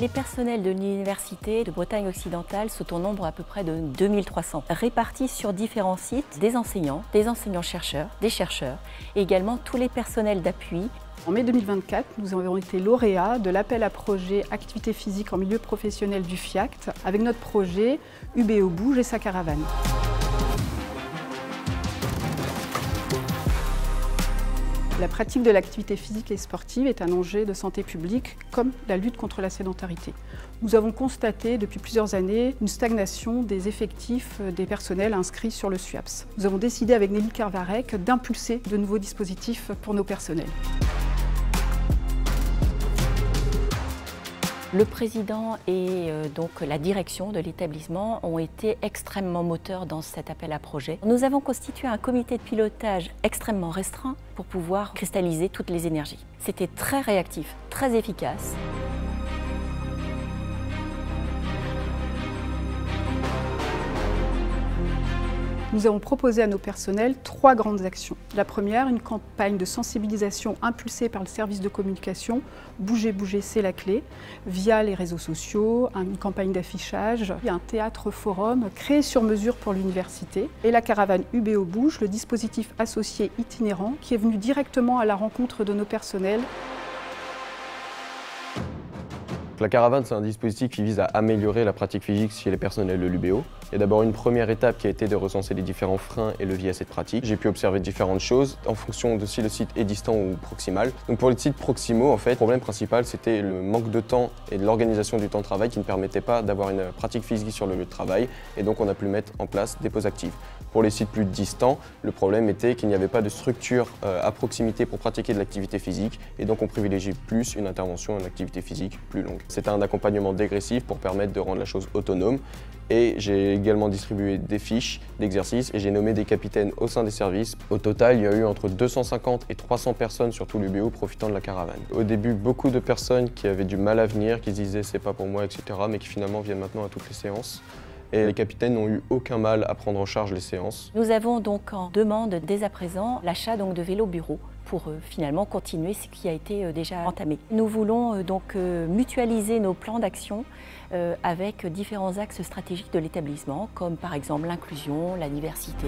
Les personnels de l'Université de Bretagne occidentale sont au nombre à peu près de 2300, répartis sur différents sites, des enseignants-chercheurs, des chercheurs et également tous les personnels d'appui. En mai 2024, nous avons été lauréats de l'appel à projet Activité physique en milieu professionnel du FIACT avec notre projet UBO Bouge et sa caravane. La pratique de l'activité physique et sportive est un enjeu de santé publique comme la lutte contre la sédentarité. Nous avons constaté depuis plusieurs années une stagnation des effectifs des personnels inscrits sur le SUAPS. Nous avons décidé avec Nelly Carvarec d'impulser de nouveaux dispositifs pour nos personnels. Le président et donc la direction de l'établissement ont été extrêmement moteurs dans cet appel à projet. Nous avons constitué un comité de pilotage extrêmement restreint pour pouvoir cristalliser toutes les énergies. C'était très réactif, très efficace. Nous avons proposé à nos personnels 3 grandes actions. La première, une campagne de sensibilisation impulsée par le service de communication « Bouger, bouger, c'est la clé » via les réseaux sociaux, une campagne d'affichage, un théâtre-forum créé sur mesure pour l'université et la caravane UBO Bouge, le dispositif associé itinérant qui est venu directement à la rencontre de nos personnels. La caravane, c'est un dispositif qui vise à améliorer la pratique physique chez les personnels de l'UBO. Il y a d'abord une première étape qui a été de recenser les différents freins et leviers à cette pratique. J'ai pu observer différentes choses en fonction de si le site est distant ou proximal. Donc pour les sites proximaux, en fait, le problème principal, c'était le manque de temps et de l'organisation du temps de travail qui ne permettait pas d'avoir une pratique physique sur le lieu de travail. Et donc on a pu mettre en place des pauses actives. Pour les sites plus distants, le problème était qu'il n'y avait pas de structure à proximité pour pratiquer de l'activité physique. Et donc on privilégiait plus une intervention, une activité physique plus longue. C'était un accompagnement dégressif pour permettre de rendre la chose autonome. Et j'ai également distribué des fiches d'exercices et j'ai nommé des capitaines au sein des services. Au total, il y a eu entre 250 et 300 personnes sur tout l'UBO profitant de la caravane. Au début, beaucoup de personnes qui avaient du mal à venir, qui se disaient c'est pas pour moi, etc. mais qui finalement viennent maintenant à toutes les séances. Et les capitaines n'ont eu aucun mal à prendre en charge les séances. Nous avons donc en demande dès à présent l'achat de vélos bureaux pour finalement continuer ce qui a été déjà entamé. Nous voulons donc mutualiser nos plans d'action avec différents axes stratégiques de l'établissement, comme par exemple l'inclusion, la diversité.